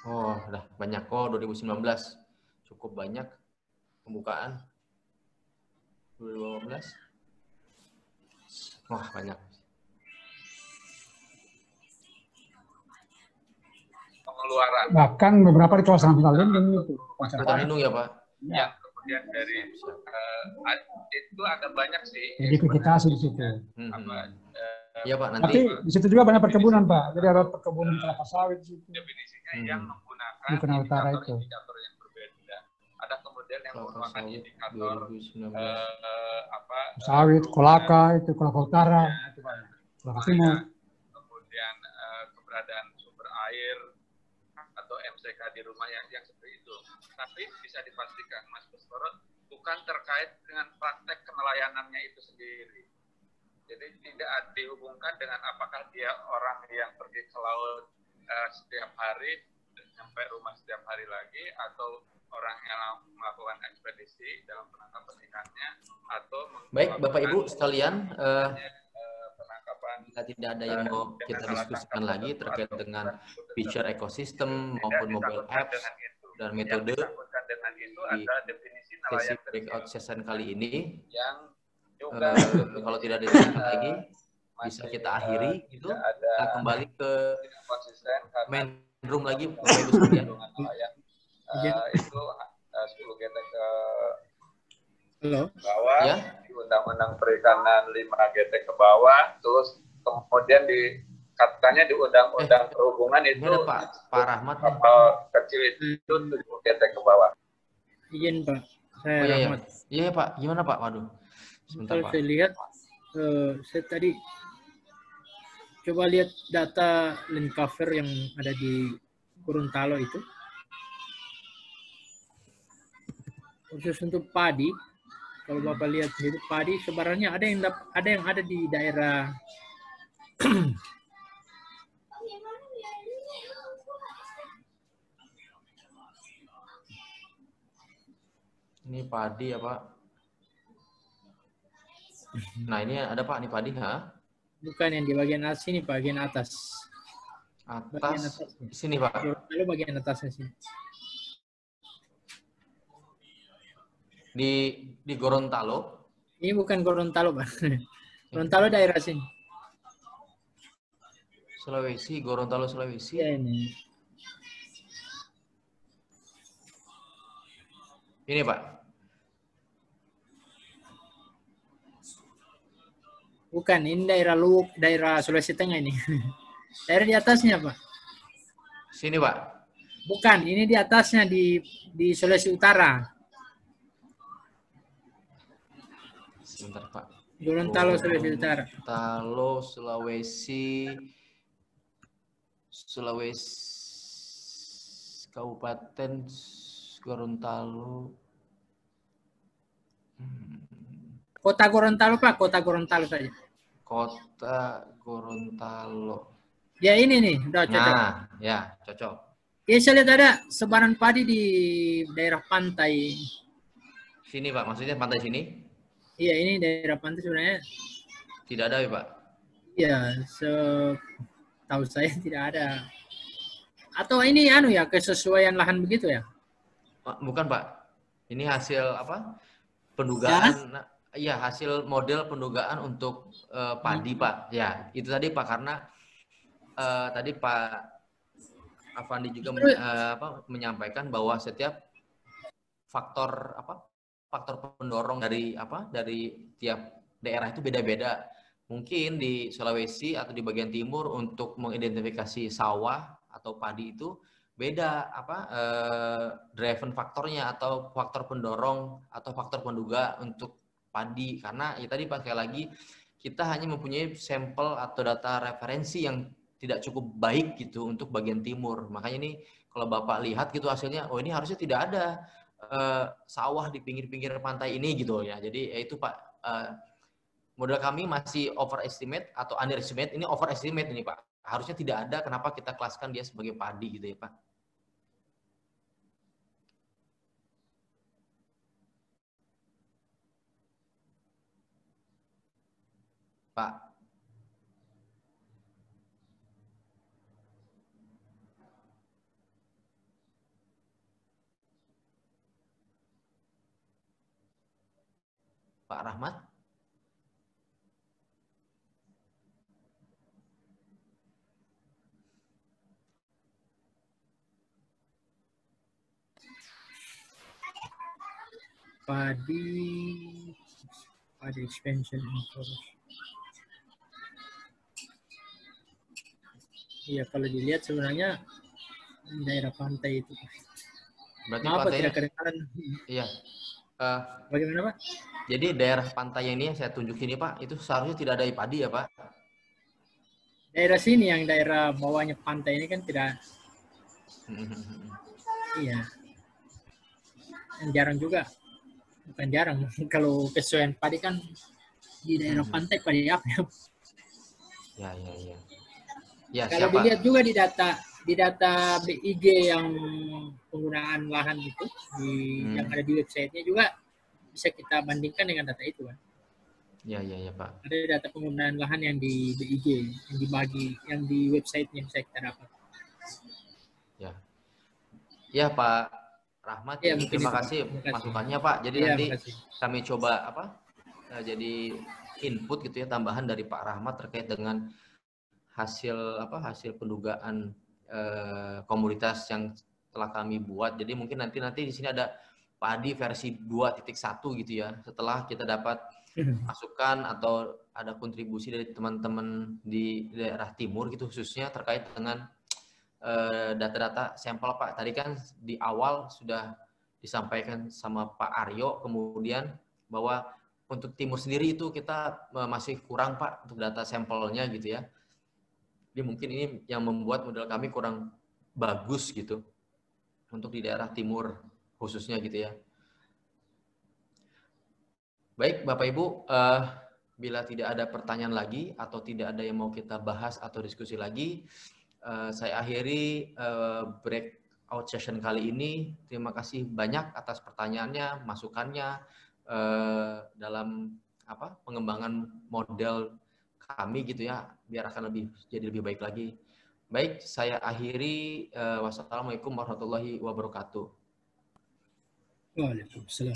Oh, udah banyak kok 2019. Cukup banyak pembukaan. 2018. Wah, banyak. Pengeluaran. Bahkan beberapa di kawasan hutan lindung itu. Hutan lindung ya, Pak? Ya, kemudian dari itu ada banyak sih. Jadi vegetasi di situ. Iya, Pak, nanti. Tapi di situ juga banyak perkebunan, Pak. Jadi ada perkebunan kelapa sawit di situ. Definisinya yang menggunakan di Konawe Utara itu. indikator yang berbeda. Ada kemudian yang menggunakan indikator sawit, kolaka itu, kolaka utara, kolaka timur. Kemudian keberadaan sumber air atau MCK di rumah yang seperti itu. Tapi bisa dipastikan, Mas Baskoro, bukan terkait dengan praktek kenelayanannya itu sendiri. Jadi tidak dihubungkan dengan apakah dia orang yang pergi ke laut setiap hari, sampai rumah setiap hari lagi, atau orang yang melakukan ekspedisi dalam penangkapan ikannya, atau baik, Bapak Ibu sekalian, jika tidak ada yang mau kita diskusikan lagi terkait dengan feature ekosistem maupun mobile apps dan metode di sesi breakout session kali ini, kalau tidak ada lagi bisa kita akhiri gitu, kita kembali ke main room lagi, Bapak Ibu sekalian. Itu 10 getek ke bawah, ya? Di Undang-Undang Perikanan 5 getek ke bawah, terus kemudian katanya di Undang-Undang Perhubungan itu Pak Rahmat kapal kecil itu 7 getek ke bawah. Izin Pak, saya Rahmat. Iya Pak, gimana Pak? Waduh, sebentar Pak. Saya lihat, saya tadi coba lihat data land cover yang ada di Gorontalo itu. Khusus untuk padi, kalau Bapak lihat itu padi sebenarnya ada yang ada di daerah ini padi ya Pak. Nah ini ada Pak, ini padi ha? Bukan yang di bagian atas sini, bagian atas. Bagian atas. Sini Pak. Lalu bagian atasnya sini. Di Gorontalo? Ini bukan Gorontalo, Pak. Gorontalo daerah sini. Sulawesi, Gorontalo Sulawesi. Ya, ini. Ini Pak. Bukan, ini daerah Luwuk, daerah Sulawesi Tengah ini. Daerah di atasnya, Pak. Sini, Pak. Bukan, ini di atasnya di Sulawesi Utara. Sebentar, Pak. Gorontalo, Sulawesi Utara. Gorontalo, Sulawesi Kabupaten Gorontalo. Kota Gorontalo, Pak. Kota Gorontalo saja. Kota Gorontalo. Ya, ini nih. Udah cocok. Nah, ya, cocok. Ya, saya lihat ada sebaran padi di daerah pantai. Sini, Pak. Maksudnya pantai sini? Iya, ini daerah pantai sebenarnya. Tidak ada ya, Pak? Iya, setahu saya tidak ada. Atau ini ya, kesesuaian lahan begitu ya? Bukan, Pak. Ini hasil apa? Pendugaan. Ya? Iya, hasil model pendugaan untuk padi, Pak. Ya, itu tadi, Pak. Karena tadi Pak Afandi juga menyampaikan bahwa setiap faktor pendorong dari tiap daerah itu beda-beda. Mungkin di Sulawesi atau di bagian timur untuk mengidentifikasi sawah atau padi itu beda driven faktornya atau faktor pendorong atau faktor penduga untuk padi, karena ya tadi sekali lagi kita hanya mempunyai sampel atau data referensi yang tidak cukup baik gitu untuk bagian timur. Makanya ini kalau Bapak lihat gitu hasilnya, oh ini harusnya tidak ada sawah di pinggir-pinggir pantai ini gitu ya. Jadi ya itu Pak, model kami masih overestimate atau underestimate. Ini overestimate ini Pak. Harusnya tidak ada, kenapa kita kelaskan dia sebagai padi gitu ya Pak. Pak. Pak Rahmat? Padi expansion information. Iya, kalau dilihat sebenarnya daerah pantai itu. Berarti pantainya tidak kedengaran. Iya. Bagaimana Pak? Jadi daerah pantai ini yang saya tunjuk ini Pak, itu seharusnya tidak ada padi ya Pak? Daerah sini yang daerah bawahnya pantai ini kan tidak. Iya. Yang jarang juga. Bukan jarang. Kalau kesesuaian padi kan di daerah pantai padi apa ya? Ya, kalau dilihat juga di data BIG yang penggunaan lahan itu yang ada di websitenya juga bisa kita bandingkan dengan data itu kan. Ya Pak. Ada data penggunaan lahan yang di BIG yang dibagi yang di websitenya bisa kita dapat. Ya Pak Rahmat, ya, terima kasih masukannya Pak. Jadi ya, nanti kami coba jadi input gitu ya, tambahan dari Pak Rahmat terkait dengan hasil pendugaan komoditas yang telah kami buat. Jadi mungkin nanti di sini ada padi versi 2.1 gitu ya. Setelah kita dapat masukan atau ada kontribusi dari teman-teman di daerah timur gitu khususnya terkait dengan data-data sampel Pak. Tadi kan di awal sudah disampaikan sama Pak Aryo kemudian bahwa untuk timur sendiri itu kita masih kurang Pak untuk data sampelnya gitu ya. Jadi mungkin ini yang membuat model kami kurang bagus gitu untuk di daerah timur khususnya gitu ya. Baik Bapak Ibu, bila tidak ada pertanyaan lagi atau tidak ada yang mau kita bahas atau diskusi lagi, saya akhiri breakout session kali ini. Terima kasih banyak atas pertanyaannya, masukannya dalam pengembangan model kami gitu ya, biar akan jadi lebih baik lagi. Baik, saya akhiri. Wassalamualaikum warahmatullahi wabarakatuh. Waalaikumsalam.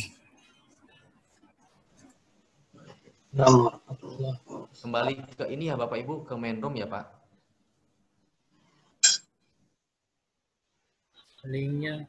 Kembali ke ini ya Bapak Ibu, ke main room ya Pak. Linknya.